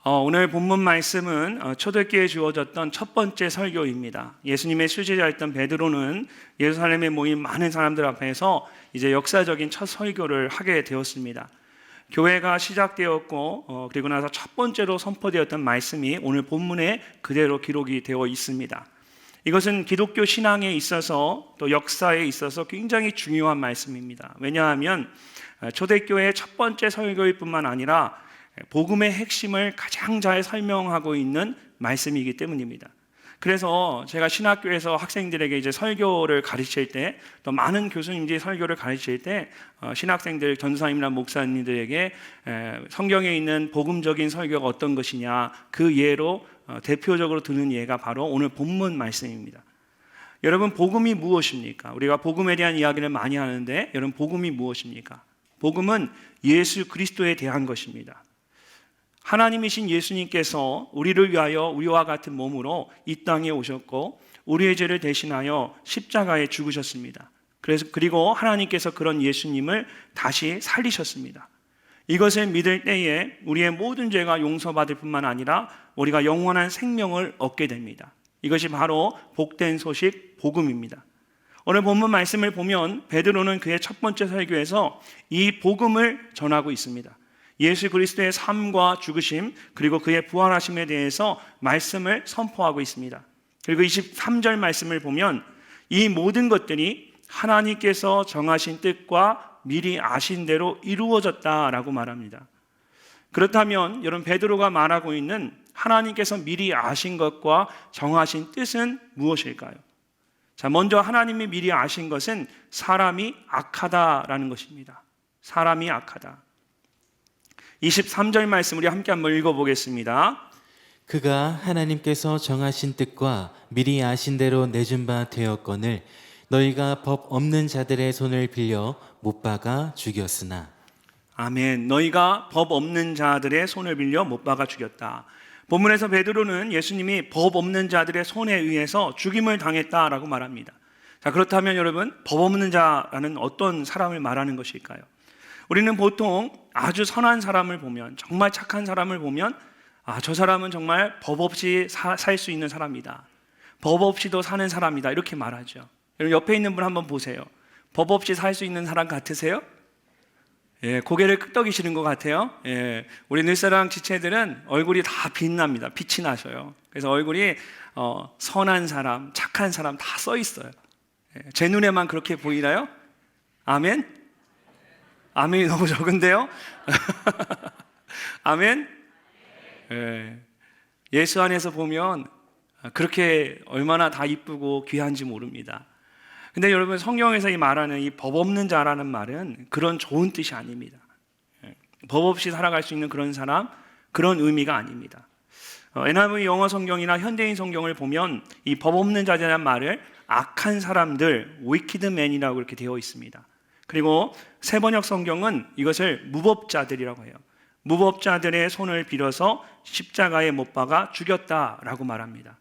오늘 본문 말씀은 초대교회에 주어졌던 첫 번째 설교입니다. 예수님의 수제자였던 베드로는 예루살렘에 모인 많은 사람들 앞에서 이제 역사적인 첫 설교를 하게 되었습니다. 교회가 시작되었고 그리고 나서 첫 번째로 선포되었던 말씀이 오늘 본문에 그대로 기록이 되어 있습니다. 이것은 기독교 신앙에 있어서 또 역사에 있어서 굉장히 중요한 말씀입니다. 왜냐하면 초대교회의 첫 번째 설교일 뿐만 아니라 복음의 핵심을 가장 잘 설명하고 있는 말씀이기 때문입니다. 그래서 제가 신학교에서 학생들에게 이제 설교를 가르칠 때, 또 많은 교수님들이 설교를 가르칠 때 신학생들, 전도사님이나 목사님들에게 성경에 있는 복음적인 설교가 어떤 것이냐, 그 예로 대표적으로 드는 예가 바로 오늘 본문 말씀입니다. 여러분, 복음이 무엇입니까? 우리가 복음에 대한 이야기를 많이 하는데, 여러분, 복음이 무엇입니까? 복음은 예수 그리스도에 대한 것입니다. 하나님이신 예수님께서 우리를 위하여 우리와 같은 몸으로 이 땅에 오셨고 우리의 죄를 대신하여 십자가에 죽으셨습니다. 그리고 하나님께서 그런 예수님을 다시 살리셨습니다. 이것을 믿을 때에 우리의 모든 죄가 용서받을 뿐만 아니라 우리가 영원한 생명을 얻게 됩니다. 이것이 바로 복된 소식, 복음입니다. 오늘 본문 말씀을 보면 베드로는 그의 첫 번째 설교에서 이 복음을 전하고 있습니다. 예수 그리스도의 삶과 죽으심, 그리고 그의 부활하심에 대해서 말씀을 선포하고 있습니다. 그리고 23절 말씀을 보면 이 모든 것들이 하나님께서 정하신 뜻과 미리 아신 대로 이루어졌다라고 말합니다. 그렇다면 여러분, 베드로가 말하고 있는 하나님께서 미리 아신 것과 정하신 뜻은 무엇일까요? 자, 먼저 하나님이 미리 아신 것은 사람이 악하다라는 것입니다. 사람이 악하다. 23절 말씀 우리 함께 한번 읽어보겠습니다. 그가 하나님께서 정하신 뜻과 미리 아신 대로 내준 바 되었거늘 너희가 법 없는 자들의 손을 빌려 못 박아 죽였으나. 아멘. 너희가 법 없는 자들의 손을 빌려 못 박아 죽였다. 본문에서 베드로는 예수님이 법 없는 자들의 손에 의해서 죽임을 당했다라고 말합니다. 자, 그렇다면 여러분, 법 없는 자라는 어떤 사람을 말하는 것일까요? 우리는 보통 아주 선한 사람을 보면, 정말 착한 사람을 보면 저 사람은 정말 법 없이 살 수 있는 사람이다, 법 없이도 사는 사람이다, 이렇게 말하죠. 여러분, 옆에 있는 분 한번 보세요. 법 없이 살 수 있는 사람 같으세요? 예, 고개를 끄덕이시는 것 같아요. 예, 우리 늘사랑 지체들은 얼굴이 다 빛납니다. 빛이 나셔요. 그래서 얼굴이 선한 사람, 착한 사람 다 써 있어요. 예, 제 눈에만 그렇게 보이나요? 아멘? 아멘이 너무 적은데요? 아멘? 예, 예수 안에서 보면 그렇게 얼마나 다 이쁘고 귀한지 모릅니다. 근데 여러분, 성경에서 이 말하는 이 법 없는 자라는 말은 그런 좋은 뜻이 아닙니다. 법 없이 살아갈 수 있는 그런 사람, 그런 의미가 아닙니다. NIV 영어 성경이나 현대인 성경을 보면 이 법 없는 자라는 말을 악한 사람들, wicked men이라고 이렇게 되어 있습니다. 그리고 세번역 성경은 이것을 무법자들이라고 해요. 무법자들의 손을 빌어서 십자가에 못 박아 죽였다라고 말합니다.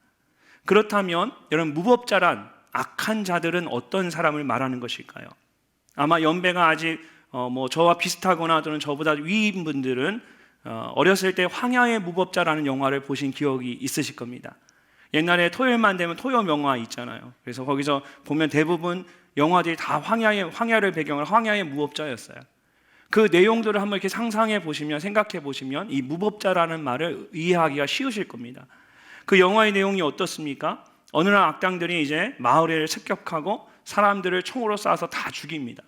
그렇다면 여러분, 무법자란 악한 자들은 어떤 사람을 말하는 것일까요? 아마 연배가 아직 저와 비슷하거나 또는 저보다 위인 분들은 어렸을 때 황야의 무법자라는 영화를 보신 기억이 있으실 겁니다. 옛날에 토요일만 되면 토요 명화 있잖아요. 그래서 거기서 보면 대부분 영화들이 다 황야를 배경으로 황야의 무법자였어요. 그 내용들을 한번 이렇게 상상해 보시면, 생각해 보시면 이 무법자라는 말을 이해하기가 쉬우실 겁니다. 그 영화의 내용이 어떻습니까? 어느 날 악당들이 이제 마을을 습격하고 사람들을 총으로 쏴서 다 죽입니다.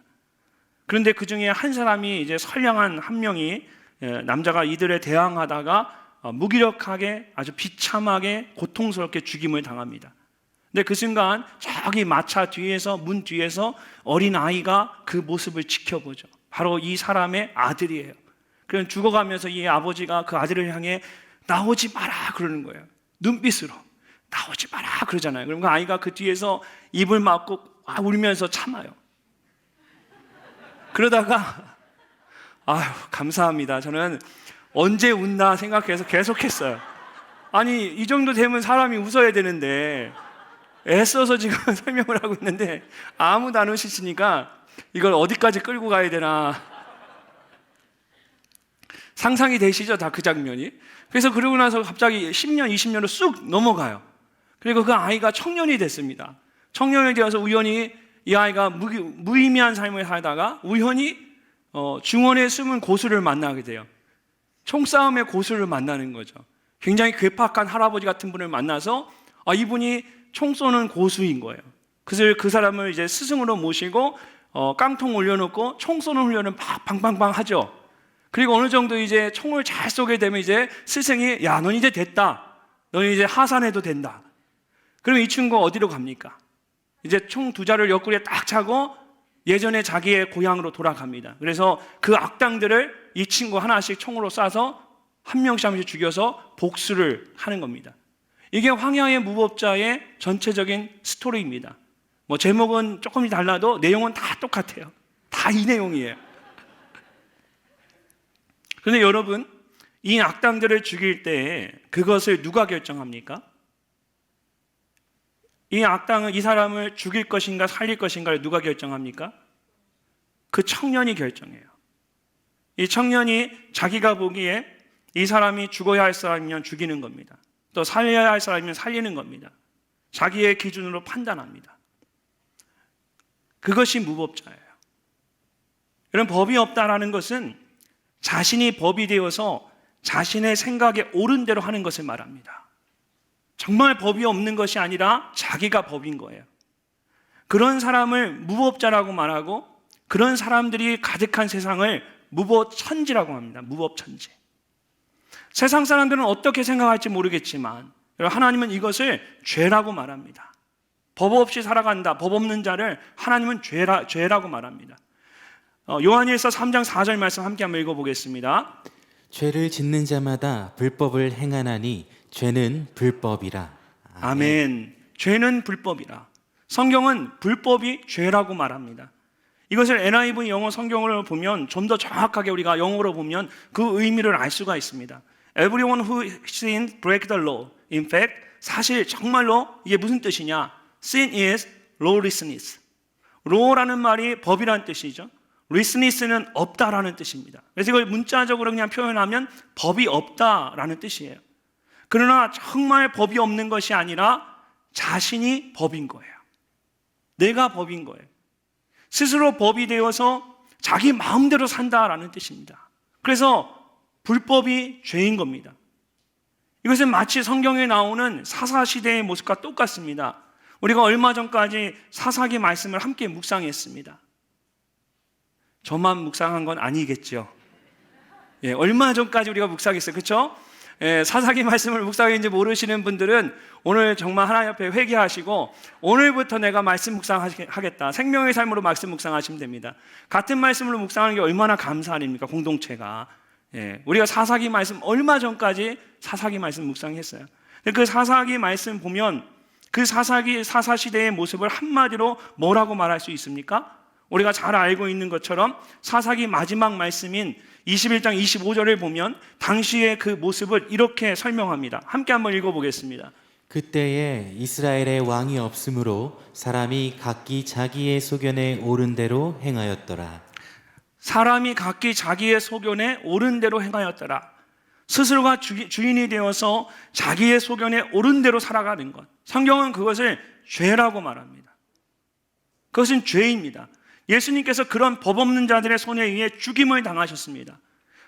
그런데 그 중에 한 사람이, 이제 선량한 한 명이, 남자가 이들에 대항하다가 무기력하게 아주 비참하게 고통스럽게 죽임을 당합니다. 근데 그 순간 저기 마차 뒤에서, 문 뒤에서 어린 아이가 그 모습을 지켜보죠. 바로 이 사람의 아들이에요. 그럼 죽어가면서 이 아버지가 그 아들을 향해 나오지 마라 그러는 거예요. 눈빛으로 나오지 마라 그러잖아요. 그럼 그 아이가 그 뒤에서 입을 막고 울면서 참아요. 그러다가 감사합니다. 저는 언제 웃나 생각해서 계속했어요. 아니, 이 정도 되면 사람이 웃어야 되는데 애써서 지금 설명을 하고 있는데 아무도 안 웃으시니까 이걸 어디까지 끌고 가야 되나. 상상이 되시죠? 다 그 장면이. 그래서 그러고 나서 갑자기 10년, 20년으로 쑥 넘어가요. 그리고 그 아이가 청년이 됐습니다. 청년이 되어서 우연히 이 아이가 무의미한 삶을 살다가 우연히 중원에 숨은 고수를 만나게 돼요. 총싸움의 고수를 만나는 거죠. 굉장히 괴팍한 할아버지 같은 분을 만나서 이분이 총 쏘는 고수인 거예요. 그래서 그 사람을 이제 스승으로 모시고 깡통 올려놓고 총 쏘는 훈련을 막 방방방 하죠. 그리고 어느 정도 이제 총을 잘 쏘게 되면 이제 스승이 야, 넌 이제 됐다. 넌 이제 하산해도 된다. 그럼 이 친구가 어디로 갑니까? 이제 총 2자를 옆구리에 딱 차고 예전에 자기의 고향으로 돌아갑니다. 그래서 그 악당들을 이 친구 하나씩 총으로 쏴서 한 명씩 한 명씩 죽여서 복수를 하는 겁니다. 이게 황야의 무법자의 전체적인 스토리입니다. 뭐 제목은 조금 달라도 내용은 다 똑같아요. 다 이 내용이에요. 그런데 여러분, 이 악당들을 죽일 때 그것을 누가 결정합니까? 이 악당은 이 사람을 죽일 것인가 살릴 것인가를 누가 결정합니까? 그 청년이 결정해요. 이 청년이 자기가 보기에 이 사람이 죽어야 할 사람이면 죽이는 겁니다. 또 살려야 할 사람이면 살리는 겁니다. 자기의 기준으로 판단합니다. 그것이 무법자예요. 이런 법이 없다라는 것은 자신이 법이 되어서 자신의 생각에 옳은 대로 하는 것을 말합니다. 정말 법이 없는 것이 아니라 자기가 법인 거예요. 그런 사람을 무법자라고 말하고 그런 사람들이 가득한 세상을 무법천지라고 합니다. 무법천지. 세상 사람들은 어떻게 생각할지 모르겠지만 하나님은 이것을 죄라고 말합니다. 법 없이 살아간다. 법 없는 자를 하나님은 죄라고 말합니다. 요한일서 3장 4절 말씀 함께 한번 읽어보겠습니다. 죄를 짓는 자마다 불법을 행하나니 죄는 불법이라. 아멘. 죄는 불법이라. 성경은 불법이 죄라고 말합니다. 이것을 NIV 영어 성경을 보면 좀 더 정확하게 우리가 영어로 보면 그 의미를 알 수가 있습니다. Everyone who sin break the law. In fact, 사실 정말로 이게 무슨 뜻이냐? Sin is lawlessness. law라는 말이 법이라는 뜻이죠. lessness는 없다라는 뜻입니다. 그래서 이걸 문자적으로 그냥 표현하면 법이 없다라는 뜻이에요. 그러나 정말 법이 없는 것이 아니라 자신이 법인 거예요. 내가 법인 거예요. 스스로 법이 되어서 자기 마음대로 산다라는 뜻입니다. 그래서 불법이 죄인 겁니다. 이것은 마치 성경에 나오는 사사시대의 모습과 똑같습니다. 우리가 얼마 전까지 사사기 말씀을 함께 묵상했습니다. 저만 묵상한 건 아니겠죠. 얼마 전까지 우리가 묵상했어요. 그렇죠? 사사기 말씀을 묵상했는지 모르시는 분들은 오늘 정말 하나님 앞에 회개하시고 오늘부터 내가 말씀 묵상하겠다. 생명의 삶으로 말씀 묵상하시면 됩니다. 같은 말씀으로 묵상하는 게 얼마나 감사 아닙니까? 공동체가. 우리가 사사기 말씀 얼마 전까지 사사기 말씀 묵상했어요. 그 사사기 말씀 보면 그 사사시대의 모습을 한마디로 뭐라고 말할 수 있습니까? 우리가 잘 알고 있는 것처럼 사사기 마지막 말씀인 21장 25절을 보면 당시의 그 모습을 이렇게 설명합니다. 함께 한번 읽어보겠습니다. 그때에 이스라엘의 왕이 없으므로 사람이 각기 자기의 소견에 옳은 대로 행하였더라. 사람이 각기 자기의 소견에 옳은 대로 행하였더라. 스스로가 주인이 되어서 자기의 소견에 옳은 대로 살아가는 것. 성경은 그것을 죄라고 말합니다. 그것은 죄입니다. 예수님께서 그런 법 없는 자들의 손에 의해 죽임을 당하셨습니다.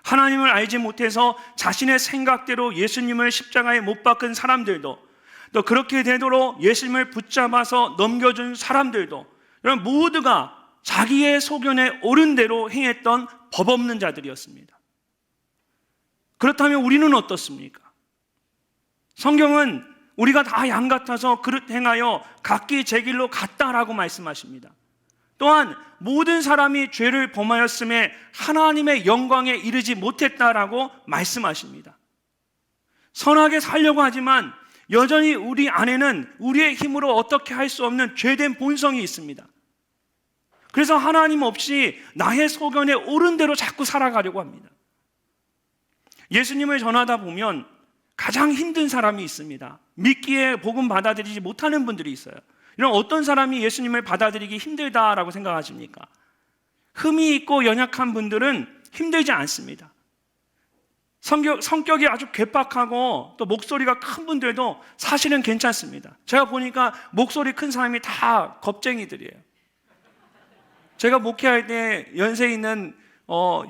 하나님을 알지 못해서 자신의 생각대로 예수님을 십자가에 못 박은 사람들도, 또 그렇게 되도록 예수님을 붙잡아서 넘겨준 사람들도, 이런 모두가 자기의 소견에 옳은 대로 행했던 법 없는 자들이었습니다. 그렇다면 우리는 어떻습니까? 성경은 우리가 다 양 같아서 그릇 행하여 각기 제 길로 갔다라고 말씀하십니다. 또한 모든 사람이 죄를 범하였음에 하나님의 영광에 이르지 못했다라고 말씀하십니다. 선하게 살려고 하지만 여전히 우리 안에는 우리의 힘으로 어떻게 할 수 없는 죄된 본성이 있습니다. 그래서 하나님 없이 나의 소견에 옳은 대로 자꾸 살아가려고 합니다. 예수님을 전하다 보면 가장 힘든 사람이 있습니다. 믿기에 복음 받아들이지 못하는 분들이 있어요. 이런 어떤 사람이 예수님을 받아들이기 힘들다라고 생각하십니까? 흠이 있고 연약한 분들은 힘들지 않습니다. 성격이 아주 괴팍하고 또 목소리가 큰 분들도 사실은 괜찮습니다. 제가 보니까 목소리 큰 사람이 다 겁쟁이들이에요. 제가 목회할 때 연세 있는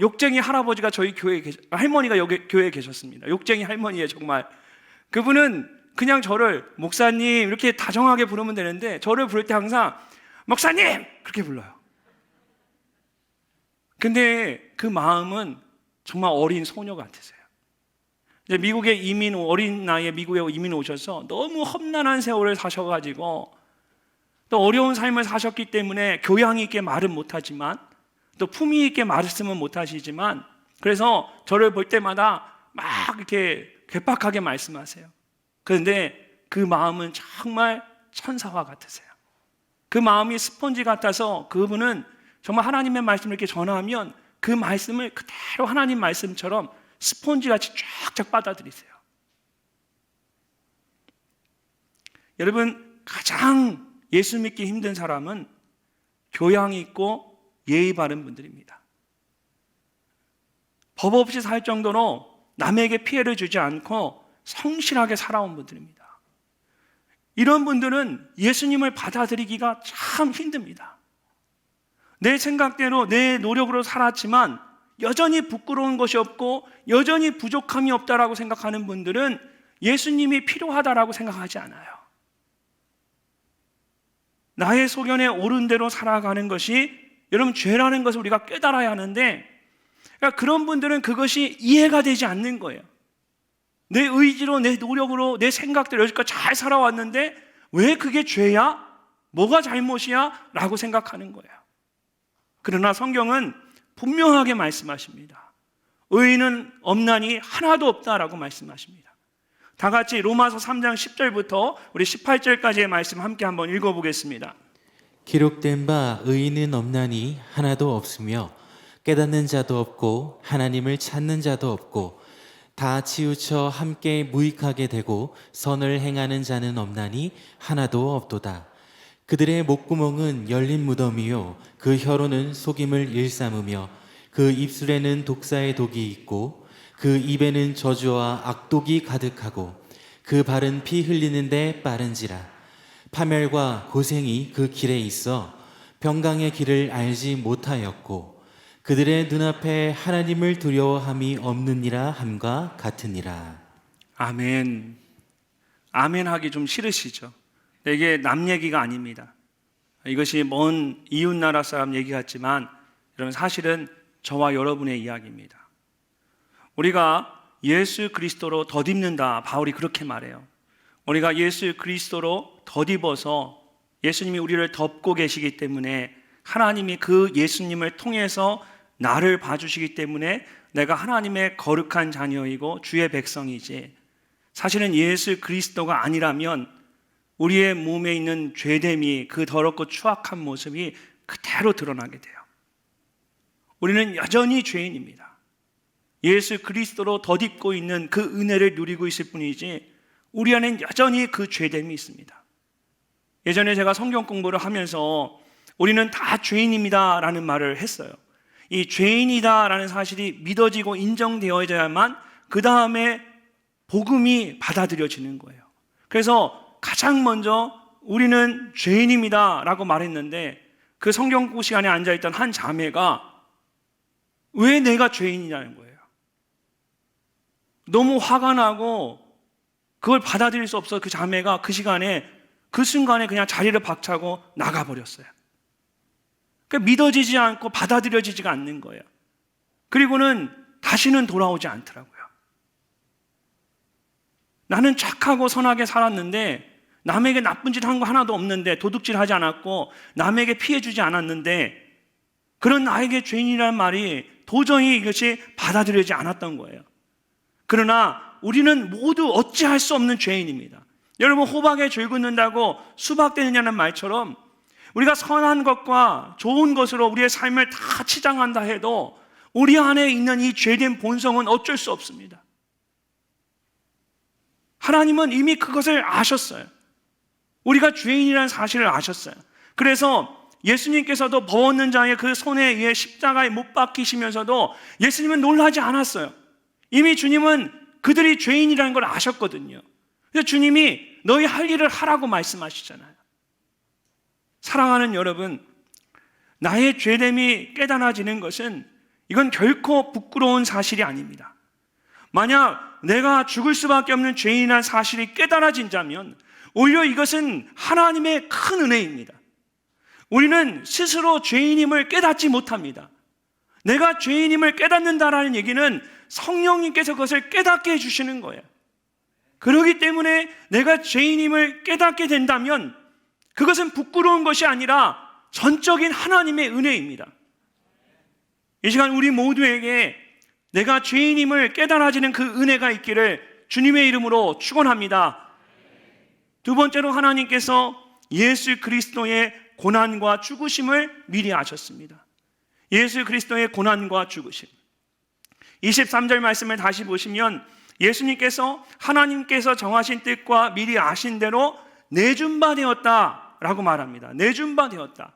욕쟁이 할아버지가 저희 교회에 할머니가 여기 교회에 계셨습니다. 욕쟁이 할머니예요, 정말. 그분은 그냥 저를 목사님 이렇게 다정하게 부르면 되는데 저를 부를 때 항상 목사님! 그렇게 불러요. 근데 그 마음은 정말 어린 소녀 같으세요. 이제 어린 나이에 미국에 이민 오셔서 너무 험난한 세월을 사셔가지고 또 어려운 삶을 사셨기 때문에 교양 있게 말은 못하지만 또 품위 있게 말씀은 못하시지만 그래서 저를 볼 때마다 막 이렇게 괴팍하게 말씀하세요. 그런데 그 마음은 정말 천사와 같으세요. 그 마음이 스펀지 같아서 그분은 정말 하나님의 말씀을 이렇게 전하면 그 말씀을 그대로 하나님 말씀처럼 스폰지같이 쫙쫙 받아들이세요. 여러분, 가장 예수 믿기 힘든 사람은 교양 있고 예의 바른 분들입니다. 법 없이 살 정도로 남에게 피해를 주지 않고 성실하게 살아온 분들입니다. 이런 분들은 예수님을 받아들이기가 참 힘듭니다. 내 생각대로 내 노력으로 살았지만 여전히 부끄러운 것이 없고 여전히 부족함이 없다라고 생각하는 분들은 예수님이 필요하다라고 생각하지 않아요. 나의 소견에 옳은 대로 살아가는 것이 여러분 죄라는 것을 우리가 깨달아야 하는데 그러니까 그런 분들은 그것이 이해가 되지 않는 거예요. 내 의지로 내 노력으로 내 생각대로 여기까지 잘 살아왔는데 왜 그게 죄야? 뭐가 잘못이야? 라고 생각하는 거예요. 그러나 성경은 분명하게 말씀하십니다. 의인은 없나니 하나도 없다라고 말씀하십니다. 다 같이 로마서 3장 10절부터 우리 18절까지의 말씀 함께 한번 읽어보겠습니다. 기록된 바 의인은 없나니 하나도 없으며 깨닫는 자도 없고 하나님을 찾는 자도 없고 다 치우쳐 함께 무익하게 되고 선을 행하는 자는 없나니 하나도 없도다. 그들의 목구멍은 열린 무덤이요 그 혀로는 속임을 일삼으며 그 입술에는 독사의 독이 있고 그 입에는 저주와 악독이 가득하고 그 발은 피 흘리는데 빠른지라. 파멸과 고생이 그 길에 있어 평강의 길을 알지 못하였고 그들의 눈앞에 하나님을 두려워함이 없느니라 함과 같으니라. 아멘. 아멘 하기 좀 싫으시죠? 이게 남 얘기가 아닙니다. 이것이 먼 이웃 나라 사람 얘기 같지만 여러분 사실은 저와 여러분의 이야기입니다. 우리가 예수 그리스도로 덧입는다. 바울이 그렇게 말해요. 우리가 예수 그리스도로 덧입어서 예수님이 우리를 덮고 계시기 때문에 하나님이 그 예수님을 통해서 나를 봐주시기 때문에 내가 하나님의 거룩한 자녀이고 주의 백성이지, 사실은 예수 그리스도가 아니라면 우리의 몸에 있는 죄됨이, 그 더럽고 추악한 모습이 그대로 드러나게 돼요. 우리는 여전히 죄인입니다. 예수 그리스도로 덧입고 있는 그 은혜를 누리고 있을 뿐이지 우리 안엔 여전히 그 죄됨이 있습니다. 예전에 제가 성경 공부를 하면서 우리는 다 죄인입니다 라는 말을 했어요. 이 죄인이다 라는 사실이 믿어지고 인정되어야만 그 다음에 복음이 받아들여지는 거예요. 그래서 가장 먼저 우리는 죄인입니다 라고 말했는데 그 성경 공부 시간에 앉아있던 한 자매가 왜 내가 죄인이냐는 거예요. 너무 화가 나고 그걸 받아들일 수 없어 그 자매가 그 시간에 그 순간에 그냥 자리를 박차고 나가버렸어요. 그러니까 믿어지지 않고 받아들여지지가 않는 거예요. 그리고는 다시는 돌아오지 않더라고요. 나는 착하고 선하게 살았는데 남에게 나쁜 짓 한 거 하나도 없는데, 도둑질 하지 않았고 남에게 피해 주지 않았는데 그런 나에게 죄인이라는 말이 도저히 이것이 받아들여지지 않았던 거예요. 그러나 우리는 모두 어찌할 수 없는 죄인입니다. 여러분, 호박에 줄 긋는다고 수박 되느냐는 말처럼 우리가 선한 것과 좋은 것으로 우리의 삶을 다 치장한다 해도 우리 안에 있는 이 죄된 본성은 어쩔 수 없습니다. 하나님은 이미 그것을 아셨어요. 우리가 죄인이라는 사실을 아셨어요. 그래서 예수님께서도 법 없는 자의 그 손에 의해 십자가에 못 박히시면서도 예수님은 놀라지 않았어요. 이미 주님은 그들이 죄인이라는 걸 아셨거든요. 그래서 주님이 너희 할 일을 하라고 말씀하시잖아요. 사랑하는 여러분, 나의 죄됨이 깨달아지는 것은 이건 결코 부끄러운 사실이 아닙니다. 만약 내가 죽을 수밖에 없는 죄인이라는 사실이 깨달아진다면 오히려 이것은 하나님의 큰 은혜입니다. 우리는 스스로 죄인임을 깨닫지 못합니다. 내가 죄인임을 깨닫는다라는 얘기는 성령님께서 그것을 깨닫게 해주시는 거예요. 그렇기 때문에 내가 죄인임을 깨닫게 된다면 그것은 부끄러운 것이 아니라 전적인 하나님의 은혜입니다. 이 시간 우리 모두에게 내가 죄인임을 깨달아지는 그 은혜가 있기를 주님의 이름으로 축원합니다. 두 번째로 하나님께서 예수 그리스도의 고난과 죽으심을 미리 아셨습니다. 예수 그리스도의 고난과 죽으심. 23절 말씀을 다시 보시면 예수님께서 하나님께서 정하신 뜻과 미리 아신 대로 내준 바 되었다라고 말합니다. 내준 바 되었다.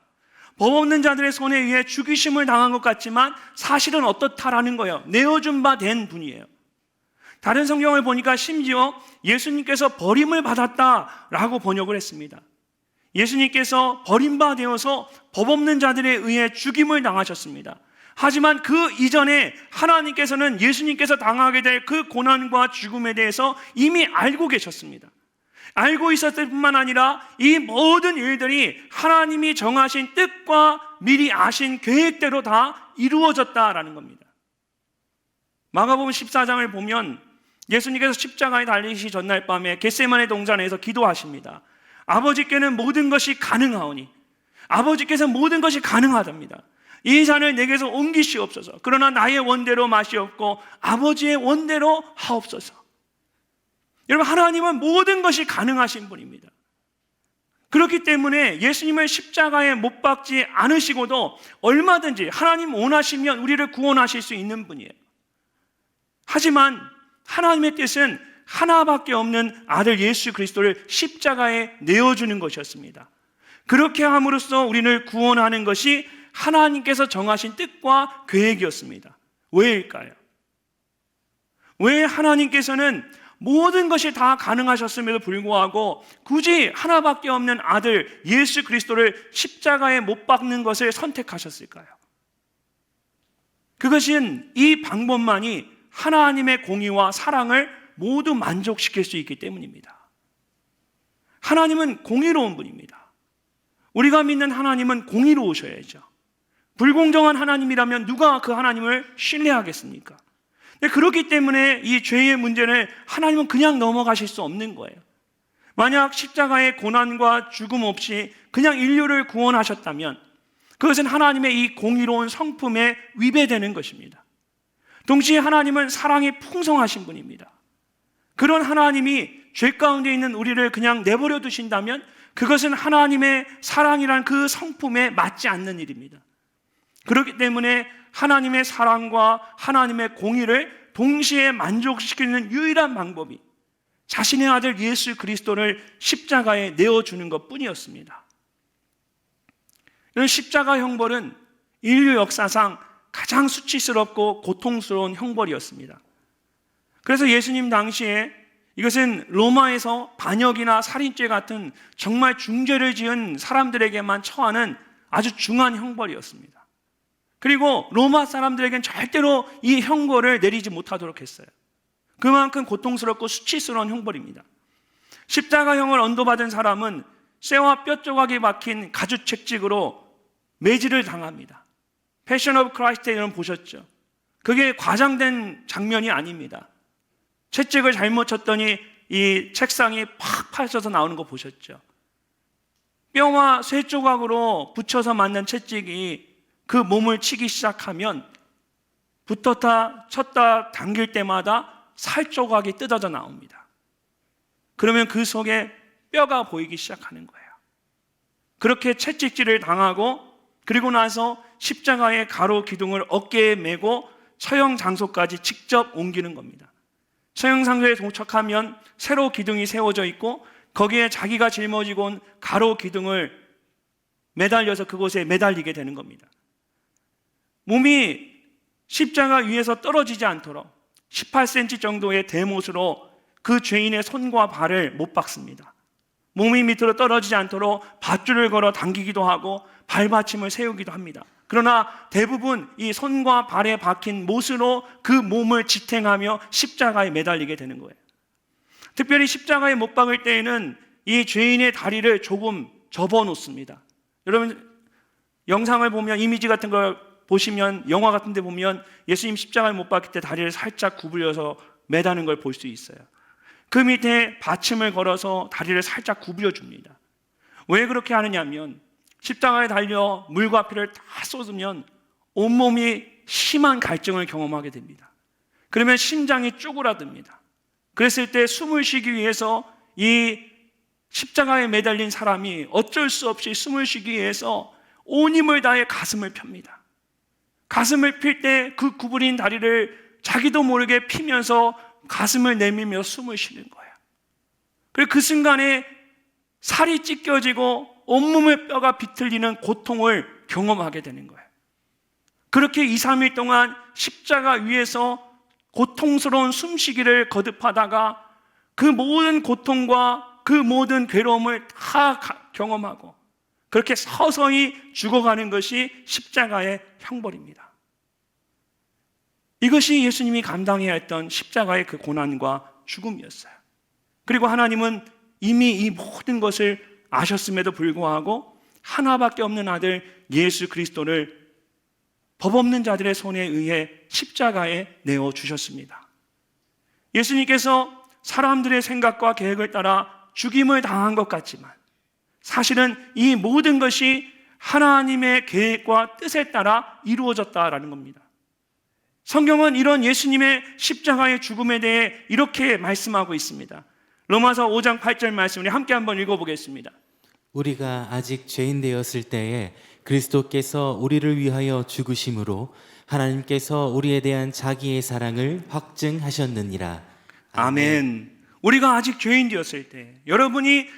법 없는 자들의 손에 의해 죽이심을 당한 것 같지만 사실은 어떻다라는 거예요. 내어준 바 된 분이에요. 다른 성경을 보니까 심지어 예수님께서 버림을 받았다라고 번역을 했습니다. 예수님께서 버림바 되어서 법 없는 자들에 의해 죽임을 당하셨습니다. 하지만 그 이전에 하나님께서는 예수님께서 당하게 될 그 고난과 죽음에 대해서 이미 알고 계셨습니다. 알고 있었을 뿐만 아니라 이 모든 일들이 하나님이 정하신 뜻과 미리 아신 계획대로 다 이루어졌다라는 겁니다. 마가복음 14장을 보면 예수님께서 십자가에 달리시 전날 밤에 겟세마네 동산에서 기도하십니다. 아버지께는 모든 것이 가능하오니, 아버지께서 모든 것이 가능하답니다. 이 잔을 내게서 옮기시옵소서. 그러나 나의 원대로 마시옵고 아버지의 원대로 하옵소서. 여러분, 하나님은 모든 것이 가능하신 분입니다. 그렇기 때문에 예수님을 십자가에 못 박지 않으시고도 얼마든지 하나님 원하시면 우리를 구원하실 수 있는 분이에요. 하지만 하나님의 뜻은 하나밖에 없는 아들 예수 그리스도를 십자가에 내어주는 것이었습니다. 그렇게 함으로써 우리를 구원하는 것이 하나님께서 정하신 뜻과 계획이었습니다. 왜일까요? 왜 하나님께서는 모든 것이 다 가능하셨음에도 불구하고 굳이 하나밖에 없는 아들 예수 그리스도를 십자가에 못 박는 것을 선택하셨을까요? 그것은 이 방법만이 하나님의 공의와 사랑을 모두 만족시킬 수 있기 때문입니다. 하나님은 공의로운 분입니다. 우리가 믿는 하나님은 공의로우셔야죠. 불공정한 하나님이라면 누가 그 하나님을 신뢰하겠습니까? 그렇기 때문에 이 죄의 문제를 하나님은 그냥 넘어가실 수 없는 거예요. 만약 십자가의 고난과 죽음 없이 그냥 인류를 구원하셨다면 그것은 하나님의 이 공의로운 성품에 위배되는 것입니다. 동시에 하나님은 사랑이 풍성하신 분입니다. 그런 하나님이 죄 가운데 있는 우리를 그냥 내버려 두신다면 그것은 하나님의 사랑이란 그 성품에 맞지 않는 일입니다. 그렇기 때문에 하나님의 사랑과 하나님의 공의를 동시에 만족시키는 유일한 방법이 자신의 아들 예수 그리스도를 십자가에 내어주는 것뿐이었습니다. 이런 십자가 형벌은 인류 역사상 가장 수치스럽고 고통스러운 형벌이었습니다. 그래서 예수님 당시에 이것은 로마에서 반역이나 살인죄 같은 정말 중죄를 지은 사람들에게만 처하는 아주 중한 형벌이었습니다. 그리고 로마 사람들에겐 절대로 이 형벌을 내리지 못하도록 했어요. 그만큼 고통스럽고 수치스러운 형벌입니다. 십자가형을 언도받은 사람은 쇠와 뼈 조각이 박힌 가죽 채찍으로 매질을 당합니다. 패션 오브 크라이스트 여러분 보셨죠? 그게 과장된 장면이 아닙니다. 채찍을 잘못 쳤더니 이 책상이 팍 파져서 나오는 거 보셨죠? 뼈와 쇠 조각으로 붙여서 만든 채찍이 그 몸을 치기 시작하면 붙었다 쳤다 당길 때마다 살 조각이 뜯어져 나옵니다. 그러면 그 속에 뼈가 보이기 시작하는 거예요. 그렇게 채찍질을 당하고 그리고 나서 십자가의 가로 기둥을 어깨에 메고 처형 장소까지 직접 옮기는 겁니다. 처형 장소에 도착하면 세로 기둥이 세워져 있고 거기에 자기가 짊어지고 온 가로 기둥을 매달려서 그곳에 매달리게 되는 겁니다. 몸이 십자가 위에서 떨어지지 않도록 18cm 정도의 대못으로 그 죄인의 손과 발을 못 박습니다. 몸이 밑으로 떨어지지 않도록 밧줄을 걸어 당기기도 하고 발받침을 세우기도 합니다. 그러나 대부분 이 손과 발에 박힌 못으로 그 몸을 지탱하며 십자가에 매달리게 되는 거예요. 특별히 십자가에 못 박을 때에는 이 죄인의 다리를 조금 접어 놓습니다. 여러분 영상을 보면 이미지 같은 걸 보시면 영화 같은 데 보면 예수님 십자가에 못 박힐 때 다리를 살짝 구부려서 매다는 걸 볼 수 있어요. 그 밑에 받침을 걸어서 다리를 살짝 구부려 줍니다. 왜 그렇게 하느냐면 십자가에 달려 물과 피를 다 쏟으면 온몸이 심한 갈증을 경험하게 됩니다. 그러면 심장이 쪼그라듭니다. 그랬을 때 숨을 쉬기 위해서 이 십자가에 매달린 사람이 어쩔 수 없이 숨을 쉬기 위해서 온 힘을 다해 가슴을 펴니다. 가슴을 필 때 그 구부린 다리를 자기도 모르게 피면서 가슴을 내밀며 숨을 쉬는 거예요. 그리고 그 순간에 살이 찢겨지고 온몸의 뼈가 비틀리는 고통을 경험하게 되는 거예요. 그렇게 2, 3일 동안 십자가 위에서 고통스러운 숨쉬기를 거듭하다가 그 모든 고통과 그 모든 괴로움을 다 경험하고 그렇게 서서히 죽어가는 것이 십자가의 형벌입니다. 이것이 예수님이 감당해야 했던 십자가의 그 고난과 죽음이었어요. 그리고 하나님은 이미 이 모든 것을 아셨음에도 불구하고 하나밖에 없는 아들 예수 그리스도를 법 없는 자들의 손에 의해 십자가에 내어주셨습니다. 예수님께서 사람들의 생각과 계획을 따라 죽임을 당한 것 같지만 사실은 이 모든 것이 하나님의 계획과 뜻에 따라 이루어졌다라는 겁니다. 성경은 이런 예수님의 십자가의 죽음에 대해 이렇게 말씀하고 있습니다. 로마서 5장 8절 말씀 우리 함께 한번 읽어보겠습니다. 우리가 아직 죄인 되었을 때에 그리스도께서 우리를 위하여 죽으심으로 하나님께서 우리에 대한 자기의 사랑을 확증하셨느니라. 아멘. 우리가 아직 죄인 되었을 때 여러분이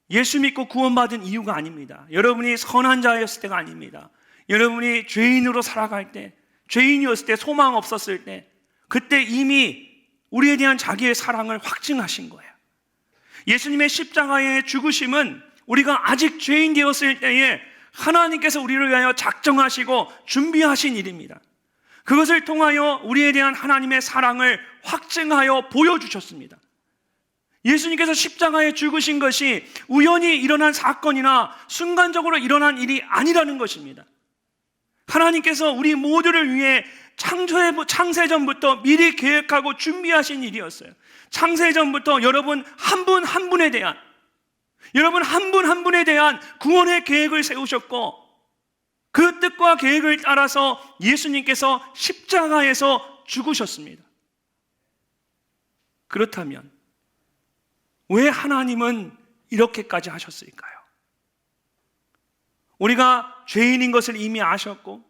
예수 믿고 구원받은 이유가 아닙니다. 여러분이 선한 자였을 때가 아닙니다. 여러분이 죄인으로 살아갈 때, 죄인이었을 때, 소망 없었을 때, 그때 이미 우리에 대한 자기의 사랑을 확증하신 거예요. 예수님의 십자가의 죽으심은 우리가 아직 죄인 되었을 때에 하나님께서 우리를 위하여 작정하시고 준비하신 일입니다. 그것을 통하여 우리에 대한 하나님의 사랑을 확증하여 보여주셨습니다. 예수님께서 십자가에 죽으신 것이 우연히 일어난 사건이나 순간적으로 일어난 일이 아니라는 것입니다. 하나님께서 우리 모두를 위해 창세전부터 미리 계획하고 준비하신 일이었어요. 창세전부터 여러분 한 분 한 분에 대한 구원의 계획을 세우셨고 그 뜻과 계획을 따라서 예수님께서 십자가에서 죽으셨습니다. 그렇다면 왜 하나님은 이렇게까지 하셨을까요? 우리가 죄인인 것을 이미 아셨고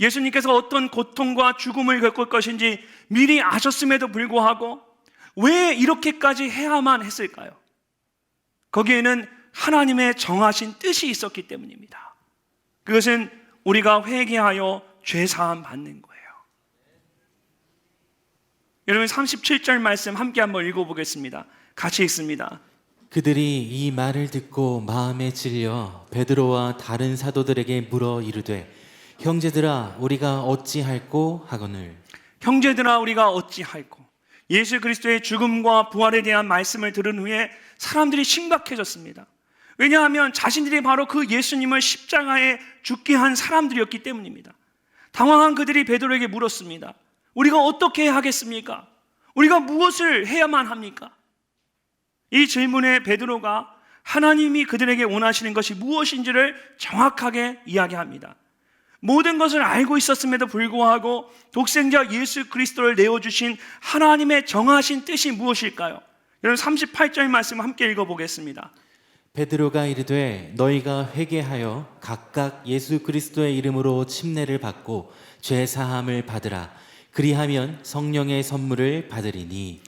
예수님께서 어떤 고통과 죽음을 겪을 것인지 미리 아셨음에도 불구하고 왜 이렇게까지 해야만 했을까요? 거기에는 하나님의 정하신 뜻이 있었기 때문입니다. 그것은 우리가 회개하여 죄사함 받는 거예요. 여러분 37절 말씀 함께 한번 읽어보겠습니다. 같이 읽습니다. 그들이 이 말을 듣고 마음에 찔려 베드로와 다른 사도들에게 물어 이르되 형제들아 우리가 어찌할꼬 하거늘. 형제들아 우리가 어찌할꼬. 예수 그리스도의 죽음과 부활에 대한 말씀을 들은 후에 사람들이 심각해졌습니다. 왜냐하면 자신들이 바로 그 예수님을 십자가에 죽게 한 사람들이었기 때문입니다. 당황한 그들이 베드로에게 물었습니다. 우리가 어떻게 해야 하겠습니까? 우리가 무엇을 해야만 합니까? 이 질문에 베드로가 하나님이 그들에게 원하시는 것이 무엇인지를 정확하게 이야기합니다. 모든 것을 알고 있었음에도 불구하고 독생자 예수 그리스도를 내어주신 하나님의 정하신 뜻이 무엇일까요? 여러분 38절 말씀 함께 읽어보겠습니다. 베드로가 이르되 너희가 회개하여 각각 예수 그리스도의 이름으로 침례를 받고 죄 사함을 받으라. 그리하면 성령의 선물을 받으리니.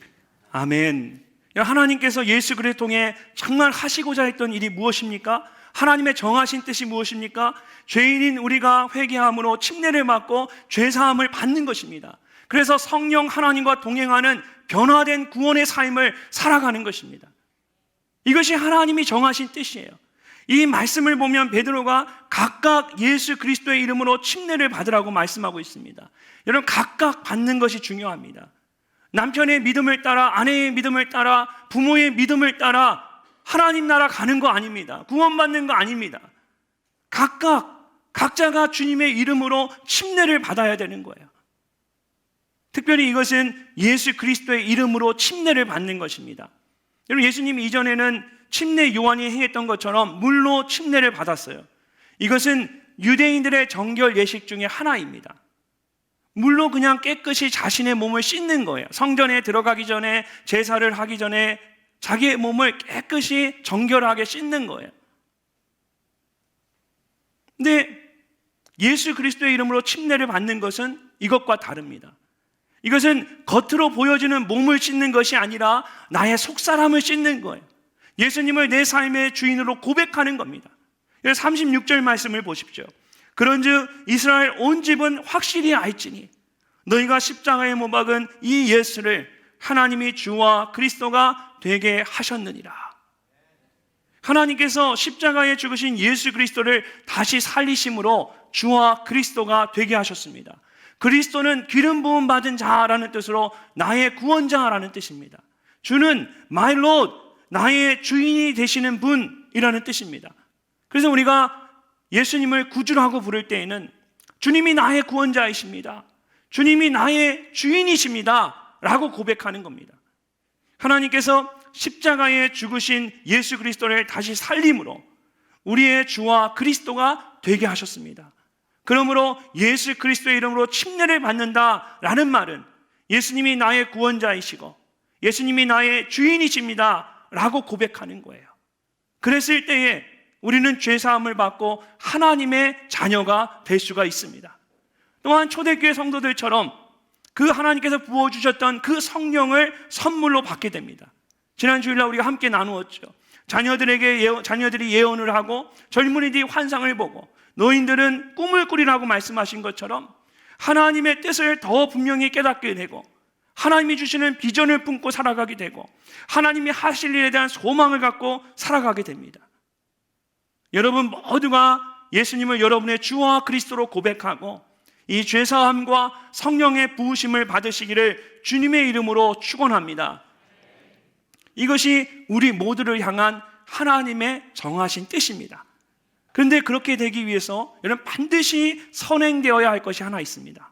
아멘. 하나님께서 예수 그리스도를 통해 정말 하시고자 했던 일이 무엇입니까? 하나님의 정하신 뜻이 무엇입니까? 죄인인 우리가 회개함으로 침례를 받고 죄사함을 받는 것입니다. 그래서 성령 하나님과 동행하는 변화된 구원의 삶을 살아가는 것입니다. 이것이 하나님이 정하신 뜻이에요. 이 말씀을 보면 베드로가 각각 예수 그리스도의 이름으로 침례를 받으라고 말씀하고 있습니다. 여러분, 각각 받는 것이 중요합니다. 남편의 믿음을 따라, 아내의 믿음을 따라, 부모의 믿음을 따라 하나님 나라 가는 거 아닙니다. 구원받는 거 아닙니다. 각자가 주님의 이름으로 침례를 받아야 되는 거예요. 특별히 이것은 예수 그리스도의 이름으로 침례를 받는 것입니다. 여러분, 예수님 이전에는 침례 요한이 행했던 것처럼 물로 침례를 받았어요. 이것은 유대인들의 정결 예식 중에 하나입니다. 물로 그냥 깨끗이 자신의 몸을 씻는 거예요. 성전에 들어가기 전에, 제사를 하기 전에 자기의 몸을 깨끗이 정결하게 씻는 거예요. 근데 예수 그리스도의 이름으로 침례를 받는 것은 이것과 다릅니다. 이것은 겉으로 보여지는 몸을 씻는 것이 아니라 나의 속사람을 씻는 거예요. 예수님을 내 삶의 주인으로 고백하는 겁니다. 36절 말씀을 보십시오. 그런즉 이스라엘 온 집은 확실히 알지니 너희가 십자가에 못 박은 이 예수를 하나님이 주와 그리스도가 되게 하셨느니라. 하나님께서 십자가에 죽으신 예수 그리스도를 다시 살리심으로 주와 그리스도가 되게 하셨습니다. 그리스도는 기름 부음 받은 자라는 뜻으로 나의 구원자라는 뜻입니다. 주는 my Lord, 나의 주인이 되시는 분이라는 뜻입니다. 그래서 우리가 예수님을 구주라고 부를 때에는 주님이 나의 구원자이십니다, 주님이 나의 주인이십니다 라고 고백하는 겁니다. 하나님께서 십자가에 죽으신 예수 그리스도를 다시 살림으로 우리의 주와 그리스도가 되게 하셨습니다. 그러므로 예수 그리스도의 이름으로 침례를 받는다라는 말은 예수님이 나의 구원자이시고 예수님이 나의 주인이십니다 라고 고백하는 거예요. 그랬을 때에 우리는 죄사함을 받고 하나님의 자녀가 될 수가 있습니다. 또한 초대교회 성도들처럼 그 하나님께서 부어주셨던 그 성령을 선물로 받게 됩니다. 지난 주일날 우리가 함께 나누었죠. 자녀들이 예언을 하고 젊은이들이 환상을 보고 노인들은 꿈을 꾸리라고 말씀하신 것처럼 하나님의 뜻을 더 분명히 깨닫게 되고 하나님이 주시는 비전을 품고 살아가게 되고 하나님이 하실 일에 대한 소망을 갖고 살아가게 됩니다. 여러분 모두가 예수님을 여러분의 주와 그리스도로 고백하고 이 죄사함과 성령의 부으심을 받으시기를 주님의 이름으로 축원합니다. 이것이 우리 모두를 향한 하나님의 정하신 뜻입니다. 그런데 그렇게 되기 위해서 여러분 반드시 선행되어야 할 것이 하나 있습니다.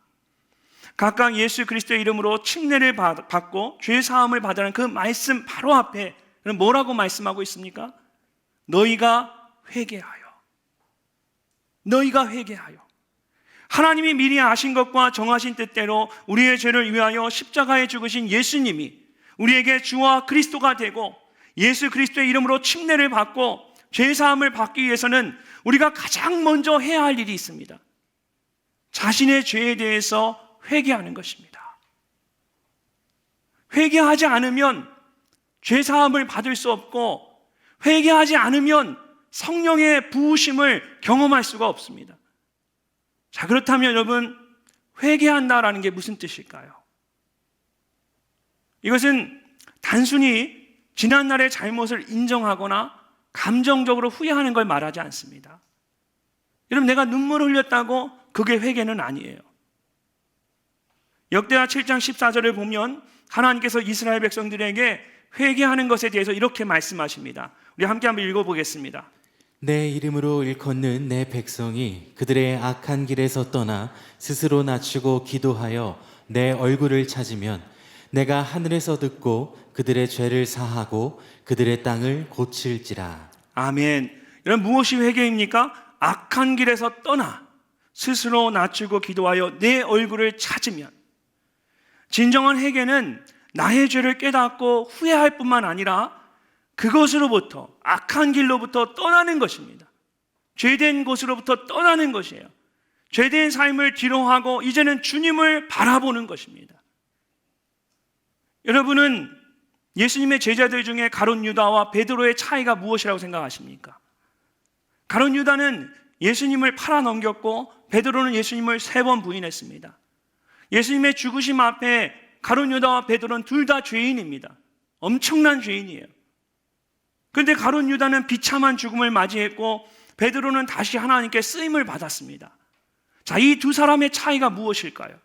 각각 예수 그리스도의 이름으로 침례를 받고 죄사함을 받으라는 그 말씀 바로 앞에 뭐라고 말씀하고 있습니까? 너희가 회개하여. 하나님이 미리 아신 것과 정하신 뜻대로 우리의 죄를 위하여 십자가에 죽으신 예수님이 우리에게 주와 그리스도가 되고 예수 그리스도의 이름으로 침례를 받고 죄사함을 받기 위해서는 우리가 가장 먼저 해야 할 일이 있습니다. 자신의 죄에 대해서 회개하는 것입니다. 회개하지 않으면 죄사함을 받을 수 없고 회개하지 않으면 성령의 부으심을 경험할 수가 없습니다. 자, 그렇다면 여러분, 회개한다라는 게 무슨 뜻일까요? 이것은 단순히 지난날의 잘못을 인정하거나 감정적으로 후회하는 걸 말하지 않습니다. 여러분, 내가 눈물을 흘렸다고 그게 회개는 아니에요. 역대하 7장 14절을 보면 하나님께서 이스라엘 백성들에게 회개하는 것에 대해서 이렇게 말씀하십니다. 우리 함께 한번 읽어보겠습니다. 내 이름으로 일컫는 내 백성이 그들의 악한 길에서 떠나 스스로 낮추고 기도하여 내 얼굴을 찾으면 내가 하늘에서 듣고 그들의 죄를 사하고 그들의 땅을 고칠지라. 아멘. 여러분, 무엇이 회개입니까? 악한 길에서 떠나 스스로 낮추고 기도하여 내 얼굴을 찾으면. 진정한 회개는 나의 죄를 깨닫고 후회할 뿐만 아니라 그것으로부터, 악한 길로부터 떠나는 것입니다. 죄된 곳으로부터 떠나는 것이에요. 죄된 삶을 뒤로하고 이제는 주님을 바라보는 것입니다. 여러분은 예수님의 제자들 중에 가룟 유다와 베드로의 차이가 무엇이라고 생각하십니까? 가룟 유다는 예수님을 팔아넘겼고 베드로는 예수님을 3번 부인했습니다. 예수님의 죽으심 앞에 가룟 유다와 베드로는 둘 다 죄인입니다. 엄청난 죄인이에요. 그런데 가룟 유다는 비참한 죽음을 맞이했고 베드로는 다시 하나님께 쓰임을 받았습니다. 자, 이 두 사람의 차이가 무엇일까요?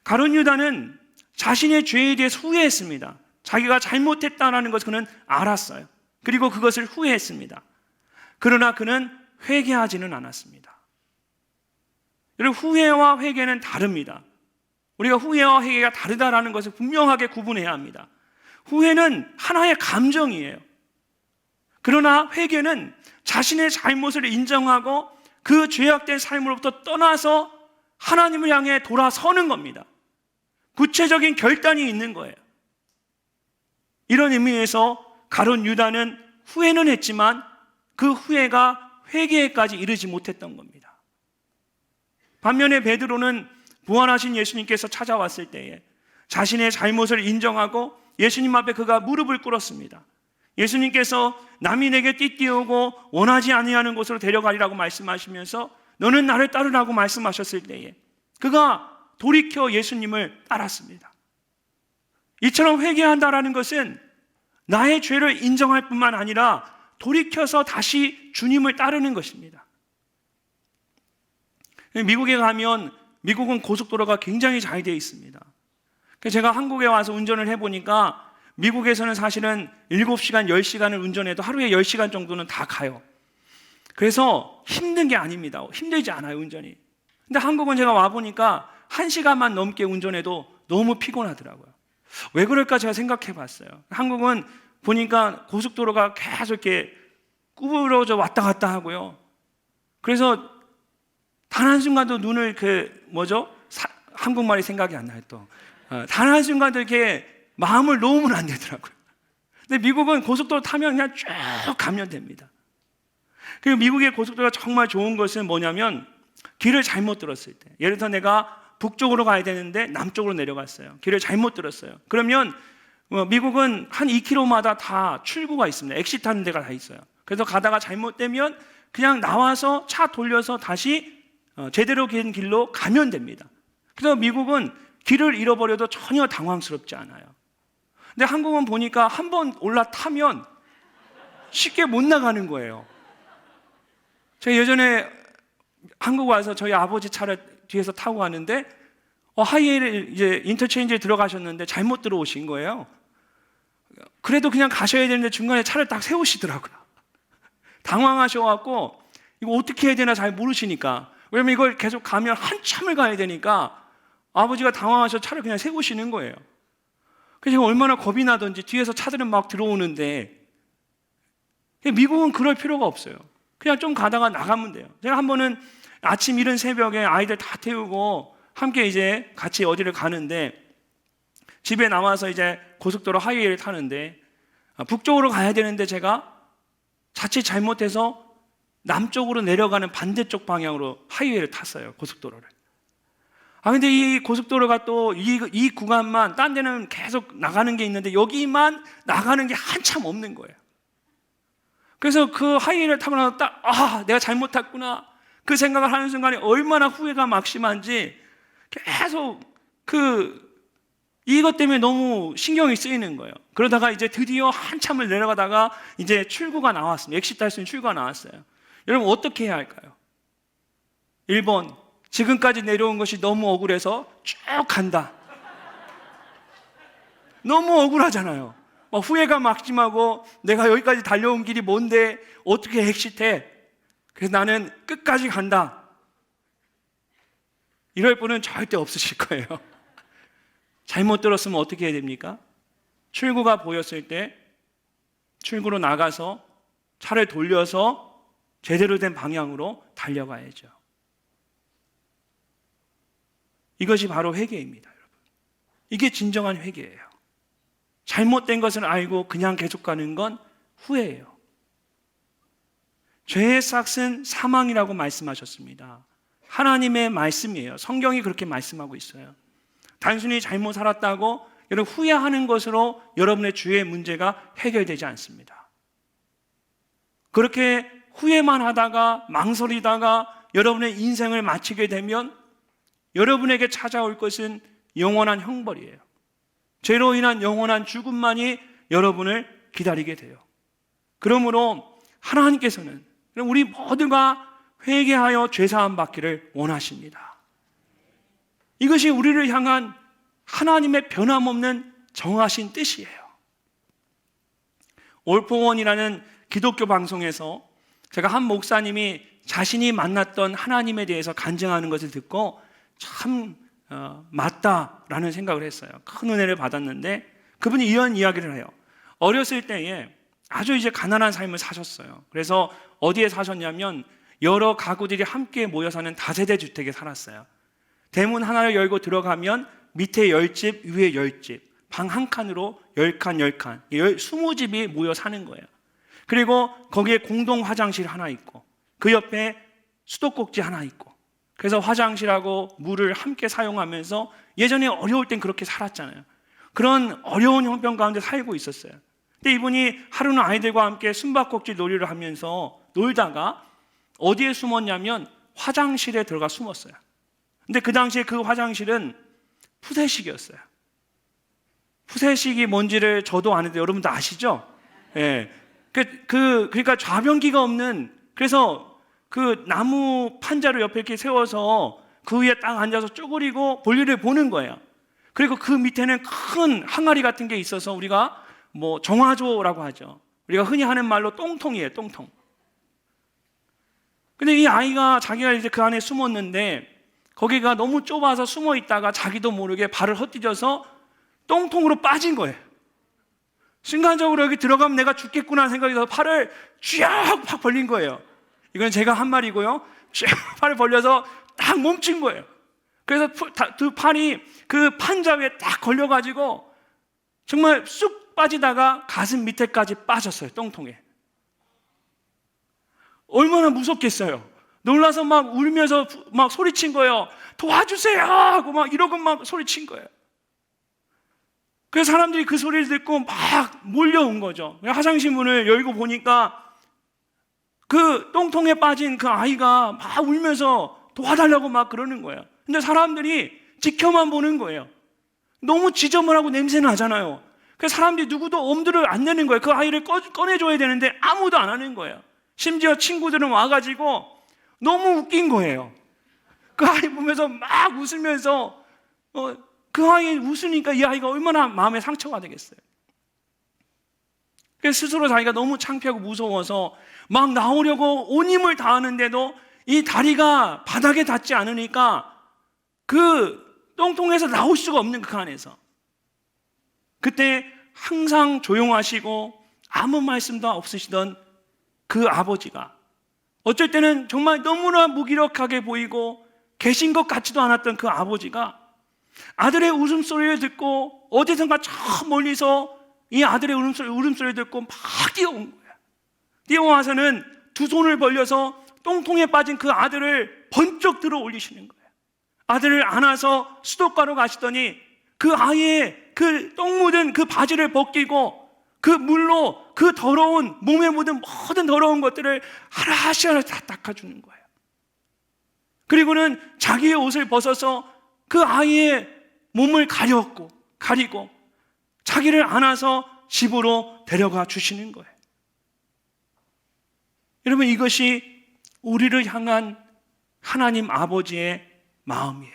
가룟 유다는 자신의 죄에 대해서 후회했습니다. 자기가 잘못했다는 것을 그는 알았어요. 그리고 그것을 후회했습니다. 그러나 그는 회개하지는 않았습니다. 여러분, 후회와 회개는 다릅니다. 우리가 후회와 회개가 다르다는 것을 분명하게 구분해야 합니다. 후회는 하나의 감정이에요. 그러나 회개는 자신의 잘못을 인정하고 그 죄악된 삶으로부터 떠나서 하나님을 향해 돌아서는 겁니다. 구체적인 결단이 있는 거예요. 이런 의미에서 가룟 유다는 후회는 했지만 그 후회가 회개에까지 이르지 못했던 겁니다. 반면에 베드로는 부활하신 예수님께서 찾아왔을 때에 자신의 잘못을 인정하고 예수님 앞에 그가 무릎을 꿇었습니다. 예수님께서 남이 내게 띠띠우고 원하지 아니하는 곳으로 데려가리라고 말씀하시면서 너는 나를 따르라고 말씀하셨을 때에 그가 돌이켜 예수님을 따랐습니다. 이처럼 회개한다라는 것은 나의 죄를 인정할 뿐만 아니라 돌이켜서 다시 주님을 따르는 것입니다. 미국에 가면 미국은 고속도로가 굉장히 잘 되어 있습니다. 제가 한국에 와서 운전을 해보니까 미국에서는 사실은 7시간, 10시간을 운전해도 하루에 10시간 정도는 다 가요. 그래서 힘든 게 아닙니다. 힘들지 않아요, 운전이. 근데 한국은 제가 와보니까 1시간만 넘게 운전해도 너무 피곤하더라고요. 왜 그럴까 제가 생각해 봤어요. 한국은 보니까 고속도로가 계속 이렇게 구부러져 왔다 갔다 하고요. 그래서 단 한순간도 눈을 한국말이 생각이 안 나요, 또. 단 한순간도 이렇게 마음을 놓으면 안 되더라고요. 근데 미국은 고속도로 타면 그냥 쭉 가면 됩니다. 그리고 미국의 고속도로가 정말 좋은 것은 뭐냐면 길을 잘못 들었을 때, 예를 들어 내가 북쪽으로 가야 되는데 남쪽으로 내려갔어요. 길을 잘못 들었어요. 그러면 미국은 한 2km마다 다 출구가 있습니다. 엑시트 하는 데가 다 있어요. 그래서 가다가 잘못되면 그냥 나와서 차 돌려서 다시 제대로 된 길로 가면 됩니다. 그래서 미국은 길을 잃어버려도 전혀 당황스럽지 않아요. 근데 한국은 보니까 한번 올라타면 쉽게 못 나가는 거예요. 제가 예전에 한국 와서 저희 아버지 차를 뒤에서 타고 가는데 하이웨이를 이제 인터체인지에 들어가셨는데 잘못 들어오신 거예요. 그래도 그냥 가셔야 되는데 중간에 차를 딱 세우시더라고요. 당황하셔갖고 이거 어떻게 해야 되나 잘 모르시니까, 왜냐면 이걸 계속 가면 한참을 가야 되니까 아버지가 당황하셔서 차를 그냥 세우시는 거예요. 그래서 제가 얼마나 겁이 나던지 뒤에서 차들은 막 들어오는데, 미국은 그럴 필요가 없어요. 그냥 좀 가다가 나가면 돼요. 제가 한 번은 아침 이른 새벽에 아이들 다 태우고 함께 이제 같이 어디를 가는데 집에 나와서 이제 고속도로 하이웨이를 타는데 북쪽으로 가야 되는데 제가 자칫 잘못해서 남쪽으로 내려가는 반대쪽 방향으로 하이웨이를 탔어요, 고속도로를. 근데 이 고속도로가 또 이 구간만, 딴 데는 계속 나가는 게 있는데 여기만 나가는 게 한참 없는 거예요. 그래서 그 하이웨이를 타고 나서 내가 잘못 탔구나, 그 생각을 하는 순간에 얼마나 후회가 막심한지 계속 이것 때문에 너무 신경이 쓰이는 거예요. 그러다가 이제 드디어 한참을 내려가다가 이제 출구가 나왔습니다. 엑시트 할 수 있는 출구가 나왔어요. 여러분, 어떻게 해야 할까요? 1번, 지금까지 내려온 것이 너무 억울해서 쭉 간다. 너무 억울하잖아요. 후회가 막심하고 내가 여기까지 달려온 길이 뭔데 어떻게 엑시트해? 그래서 나는 끝까지 간다. 이럴 분은 절대 없으실 거예요. 잘못 들었으면 어떻게 해야 됩니까? 출구가 보였을 때 출구로 나가서 차를 돌려서 제대로 된 방향으로 달려가야죠. 이것이 바로 회개입니다, 여러분. 이게 진정한 회개예요. 잘못된 것을 알고 그냥 계속 가는 건 후회예요. 죄의 삭은 사망이라고 말씀하셨습니다. 하나님의 말씀이에요. 성경이 그렇게 말씀하고 있어요. 단순히 잘못 살았다고 여러분 후회하는 것으로 여러분의 죄의 문제가 해결되지 않습니다. 그렇게 후회만 하다가 망설이다가 여러분의 인생을 마치게 되면 여러분에게 찾아올 것은 영원한 형벌이에요. 죄로 인한 영원한 죽음만이 여러분을 기다리게 돼요. 그러므로 하나님께서는 우리 모두가 회개하여 죄사함 받기를 원하십니다. 이것이 우리를 향한 하나님의 변함없는 정하신 뜻이에요. 올포원이라는 기독교 방송에서 제가 한 목사님이 자신이 만났던 하나님에 대해서 간증하는 것을 듣고 참 맞다라는 생각을 했어요. 큰 은혜를 받았는데 그분이 이런 이야기를 해요. 어렸을 때에 아주 이제 가난한 삶을 사셨어요. 그래서 어디에 사셨냐면 여러 가구들이 함께 모여 사는 다세대 주택에 살았어요. 대문 하나를 열고 들어가면 밑에 10집, 위에 10집, 방 한 칸으로 10칸, 10칸, 20집이 모여 사는 거예요. 그리고 거기에 공동 화장실 하나 있고 그 옆에 수도꼭지 하나 있고, 그래서 화장실하고 물을 함께 사용하면서 예전에 어려울 땐 그렇게 살았잖아요. 그런 어려운 형편 가운데 살고 있었어요. 근데 이분이 하루는 아이들과 함께 숨바꼭질 놀이를 하면서 놀다가 어디에 숨었냐면 화장실에 들어가 숨었어요. 근데 그 당시에 그 화장실은 푸세식이었어요. 푸세식이 뭔지를 저도 아는데 여러분도 아시죠? 예. 그러니까 좌변기가 없는, 그래서 그 나무 판자를 옆에 이렇게 세워서 그 위에 딱 앉아서 쪼그리고 볼일을 보는 거예요. 그리고 그 밑에는 큰 항아리 같은 게 있어서 우리가 뭐 정화조라고 하죠. 우리가 흔히 하는 말로 똥통이에요, 똥통. 근데 이 아이가 자기가 이제 그 안에 숨었는데 거기가 너무 좁아서 숨어 있다가 자기도 모르게 발을 헛디뎌서 똥통으로 빠진 거예요. 순간적으로 여기 들어가면 내가 죽겠구나 생각이 들어서 팔을 쫙 팍 벌린 거예요. 이건 제가 한 말이고요. 쫙 팔을 벌려서 딱 멈춘 거예요. 그래서 두 팔이 그 판자 위에 딱 걸려가지고 정말 쑥 빠지다가 가슴 밑에까지 빠졌어요. 똥통에. 얼마나 무섭겠어요. 놀라서 막 울면서 막 소리친 거예요. 도와주세요 하고 막 이러고 막 소리친 거예요. 그래서 사람들이 그 소리를 듣고 막 몰려온 거죠. 화장실 문을 열고 보니까 그 똥통에 빠진 그 아이가 막 울면서 도와달라고 막 그러는 거예요. 근데 사람들이 지켜만 보는 거예요. 너무 지저분하고 냄새 나잖아요. 그래서 사람들이 누구도 엄두를 안 내는 거예요. 그 아이를 꺼내줘야 되는데 아무도 안 하는 거예요. 심지어 친구들은 와가지고 너무 웃긴 거예요. 그 아이 보면서 막 웃으면서 그 아이 웃으니까 이 아이가 얼마나 마음에 상처가 되겠어요. 그래서 스스로 자기가 너무 창피하고 무서워서 막 나오려고 온 힘을 다하는데도 이 다리가 바닥에 닿지 않으니까 그 똥통에서 나올 수가 없는 그 안에서. 그때 항상 조용하시고 아무 말씀도 없으시던 그 아버지가 어쩔 때는 정말 너무나 무기력하게 보이고 계신 것 같지도 않았던 그 아버지가 아들의 웃음소리를 듣고 어디선가 저 멀리서 이 아들의 울음소리를 듣고 막 뛰어온 거예요. 뛰어와서는 두 손을 벌려서 똥통에 빠진 그 아들을 번쩍 들어 올리시는 거예요. 아들을 안아서 수도가로 가시더니 그 아이의 그 똥 묻은 그 바지를 벗기고 그 물로 그 더러운 몸에 묻은 모든 더러운 것들을 하나씩 다 닦아주는 거예요. 그리고는 자기의 옷을 벗어서 그 아이의 몸을 가리고 자기를 안아서 집으로 데려가 주시는 거예요. 여러분, 이것이 우리를 향한 하나님 아버지의 마음이에요.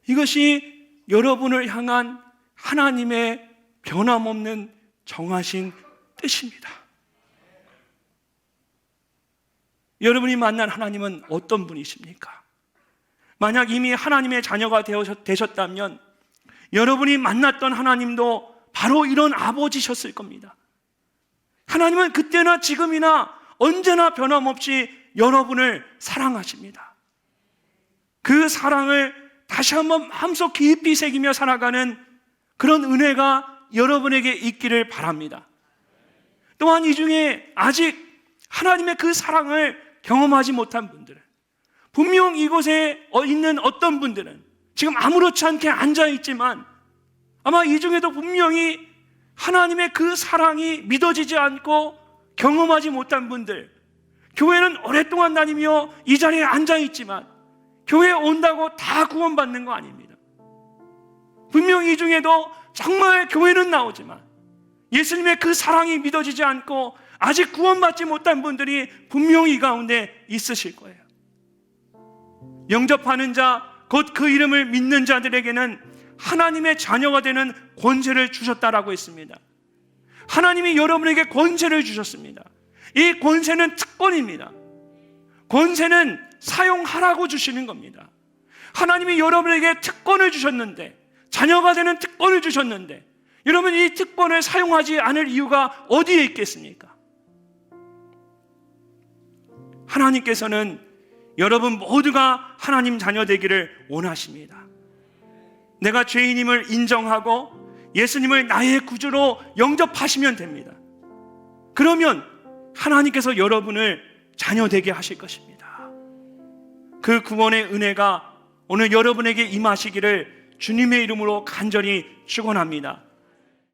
이것이 여러분을 향한 하나님의 변함없는 정하신 뜻입니다. 여러분이 만난 하나님은 어떤 분이십니까? 만약 이미 하나님의 자녀가 되셨다면 여러분이 만났던 하나님도 바로 이런 아버지셨을 겁니다. 하나님은 그때나 지금이나 언제나 변함없이 여러분을 사랑하십니다. 그 사랑을 다시 한번 마음속 깊이 새기며 살아가는 그런 은혜가 여러분에게 있기를 바랍니다. 또한 이 중에 아직 하나님의 그 사랑을 경험하지 못한 분들은, 분명 이곳에 있는 어떤 분들은 지금 아무렇지 않게 앉아있지만 아마 이 중에도 분명히 하나님의 그 사랑이 믿어지지 않고 경험하지 못한 분들, 교회는 오랫동안 다니며 이 자리에 앉아있지만 교회에 온다고 다 구원받는 거 아닙니다. 분명히 이 중에도 정말 교회는 나오지만 예수님의 그 사랑이 믿어지지 않고 아직 구원받지 못한 분들이 분명히 이 가운데 있으실 거예요. 영접하는 자, 곧 그 이름을 믿는 자들에게는 하나님의 자녀가 되는 권세를 주셨다라고 했습니다. 하나님이 여러분에게 권세를 주셨습니다. 이 권세는 특권입니다. 권세는 사용하라고 주시는 겁니다. 하나님이 여러분에게 특권을 주셨는데, 자녀가 되는 특권을 주셨는데, 여러분 이 특권을 사용하지 않을 이유가 어디에 있겠습니까? 하나님께서는 여러분 모두가 하나님 자녀 되기를 원하십니다. 내가 죄인임을 인정하고 예수님을 나의 구주로 영접하시면 됩니다. 그러면 하나님께서 여러분을 자녀 되게 하실 것입니다. 그 구원의 은혜가 오늘 여러분에게 임하시기를 주님의 이름으로 간절히 축원합니다.